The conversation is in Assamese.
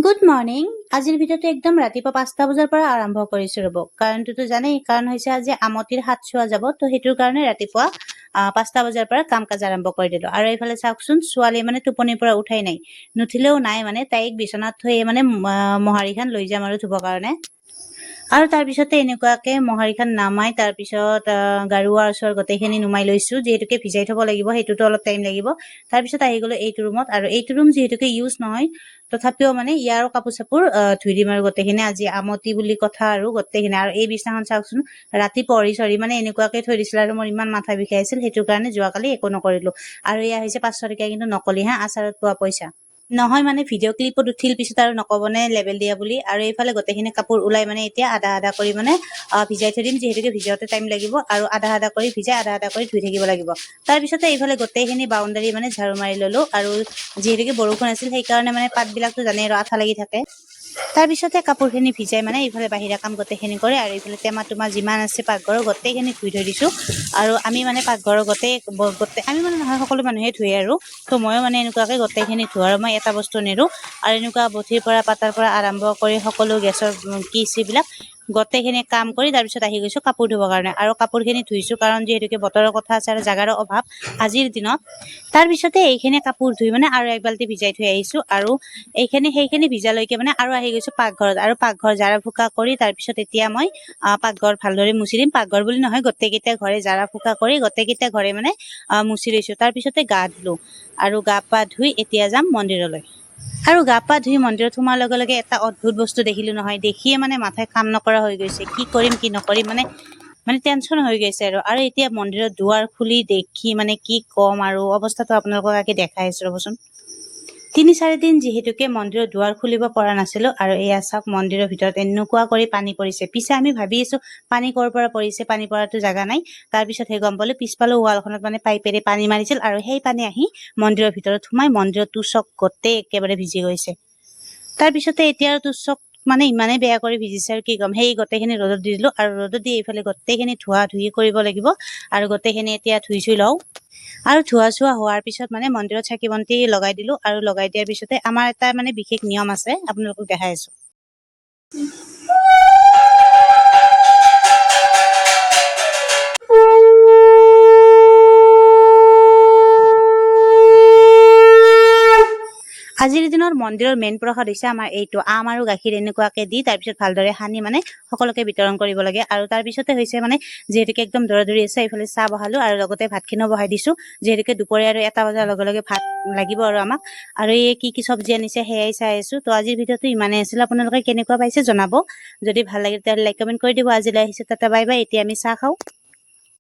Good morning. আজিৰ ভিডিঅ'টো একদম ৰাতিপুৱা 5টা বজাৰ পৰা আৰম্ভ কৰিছো ৰ'ব। কাৰণটোতো জানেই, কাৰণ হৈছে আজি আমতিৰ হাত চোৱা যাব, তো সেইটোৰ কাৰণে ৰাতিপুৱা 5টা বজাৰ পৰা কাম কাজ আৰম্ভ কৰি দিলো। আৰু এইফালে চাওকচোন, ছোৱালী মানে টোপনিৰ পৰা উঠাই নাই, নুঠিলেও নাই মানে তাইক বিচনাত থৈ মানে মহাৰীখন লৈ যাম আৰু ধুবৰ কাৰণে। আৰু তাৰ পিছতে এনেকুৱাকে মহাৰীখন নামাই তাৰ পিছত গাৰুৱাৰ ওচৰ গোটেইখিনি নুমাই লৈছো, যিহেতুকে ভিজাই থব লাগিব, সেইটোতো অলপ টাইম লাগিব। তাৰ পিছত আহি গলো এইটো ৰুমত, আৰু এইটো ৰুম যিহেতুকে ইউজ নহয়, তথাপিও মানে ইয়াৰো কাপোৰ চাপোৰ ধুই দিম আৰু গোটেইখিনি। আজি আমতি বুলি কথা আৰু গোটেইখিনি। আৰু এই বিছনাখন চাওকচোন, ৰাতি পঢ়ি মানে এনেকুৱাকে থৈ দিছিল আৰু মোৰ ইমান মাথা বিষাই আছিল, সেইটো কাৰণে যোৱাকালি একো নকৰিলো। আৰু এয়া হৈছে 500 টকীয়া, কিন্তু নকলি হা, আচাৰত পোৱা পইচা নহয়, মানে ভিডিঅ' ক্লিপত উঠিল, পিছত আৰু নকবনে লেবেল দিয়া বুলি। আৰু এইফালে গোটেইখিনি কাপোৰ ওলাই মানে এতিয়া আধা আধা কৰি মানে ভিজাই থৈ দিম, যিহেতুকে ভিজাওতে টাইম লাগিব, আৰু আধা আধা কৰি ভিজাই আধা আধা কৰি ধুই থাকিব লাগিব। তাৰ পিছতে এইফালে গোটেইখিনি বাউণ্ডাৰী মানে ঝাৰু মাৰি ললো, আৰু যিহেতুকে বৰষুণ আছিল সেইকাৰণে মানে পাতবিলাকতো জানেই আৰু আঠা লাগি থাকে। তাৰ পিছতে কাপোৰখিনি ভিজাই মানে এইফালে বাহিৰা কাম গোটেইখিনি কৰে, আৰু এইফালে টেমা টুমা যিমান আছে পাকঘৰৰ গোটেইখিনি ধুই থৈ দিছো। আৰু আমি মানে পাকঘৰৰ গোটেই আমি মানে নহয়, সকলো মানুহে ধুৱে আৰু। তো ময়ো মানে এনেকুৱাকে গোটেইখিনি ধোৱা, আৰু মই এটা বস্তু নেৰো। আৰু এনেকুৱা বঠিৰ পৰা পাতাৰ পৰা আৰম্ভ কৰি সকলো গেছৰ কিচবিলাক গোটেইখিনি কাম কৰি তাৰ পিছত আহি গৈছো কাপোৰ ধুবৰ কাৰণে। আৰু কাপোৰখিনি ধুইছো কাৰণ যিহেতুকে বতৰৰ কথা আছে আৰু জাগাৰো অভাৱ আজিৰ দিনত। তাৰ পিছতে এইখিনি কাপোৰ ধুই মানে আৰু এক বাল্টি ভিজাই থৈ আহিছো, আৰু সেইখিনি ভিজালৈকে মানে আৰু আহি গৈছো পাকঘৰত, আৰু পাকঘৰ জাৰা ফুকা কৰি তাৰ পিছত এতিয়া মই পাকঘৰ ভালদৰে মুচি দিম। পাকঘৰ বুলি নহয়, গোটেইকেইটা ঘৰে জাৰা ফুকা কৰি গোটেইকেইটা ঘৰে মানে মুচি লৈছো। তাৰ পিছতে গা ধুলো, আৰু গা পা ধুই এতিয়া যাম মন্দিৰলৈ। আৰু গা পা ধুই মন্দিৰত সোমাৰ লগে লগে এটা অদ্ভুত বস্তু দেখিলো নহয়, দেখিয়ে মানে মাথাই কাম নকৰা হৈ গৈছে, কি কৰিম কি নকৰিম মানে টেনচন হৈ গৈছে। আৰু এতিয়া মন্দিৰত দুৱাৰ খুলি দেখি মানে কি ক'ম, আৰু অৱস্থাটো আপোনালোকক আগে দেখাই আছো ৰ'বচোন। 3-4 দিন যিহেতুকে মন্দিৰৰ দুৱাৰ খুলিব পৰা নাছিলো, আৰু এয়া চাওক মন্দিৰৰ ভিতৰত এনেকুৱা কৰি পানী পৰিছে। পিছে আমি ভাবি আছো পানী ক'ৰ পৰা পৰিছে, পানী পৰাতো জাগা নাই। তাৰ পিছতহে গম পালো, পিছফালে ৱালখনত মানে পাইপেৰে পানী মাৰিছিল, আৰু সেই পানী আহি মন্দিৰৰ ভিতৰত সোমাই মন্দিৰৰ তুচক গোটেই একেবাৰে ভিজি গৈছে। তাৰ পিছতে এতিয়া আৰু তুচক মানে ইমানেই বেয়া কৰি ভিজিছে, আৰু কি ক'ম, সেই গোটেইখিনি ৰ'দত দি দিলো। আৰু ৰ'দত দি এইফালে গোটেইখিনি ধোৱা ধুই কৰিব লাগিব, আৰু গোটেইখিনি এতিয়া ধুই চুই লওঁ। আৰু ধোৱা চোৱা হোৱাৰ পিছত মানে মন্দিৰত চাকি বন্তি লগাই দিলো, আৰু লগাই দিয়াৰ পিছতে আমাৰ এটা মানে বিশেষ নিয়ম আছে, আপোনালোকক দেখাই আছো। আজিৰ দিনৰ মন্দিৰৰ মেইন প্ৰসাদ হৈছে আমাৰ এইটো আম আৰু গাখীৰ এনেকুৱাকে দি তাৰপিছত ভালদৰে সানি মানে সকলোকে বিতৰণ কৰিব লাগে। আৰু তাৰ পিছতে হৈছে মানে যিহেতুকে একদম দৌৰা দৌৰি আছে, এইফালে চাহ বহালো, আৰু লগতে ভাতখিনিও বহাই দিছো, যিহেতুকে দুপৰীয়া আৰু 1টা বজাৰ লগে লগে ভাত লাগিব আৰু আমাক। আৰু এই কি চব্জি আনিছে সেয়াই চাই আছো। তো আজিৰ ভিডিঅ'টো ইমানেই আছিল, আপোনালোকে কেনেকুৱা পাইছে জনাব। যদি ভাল লাগে তেতিয়াহ'লে লাইক কমেণ্ট কৰি দিব। আজিলৈ আহিছো, টাটা বাই বাই। এতিয়া আমি চাহ খাওঁ।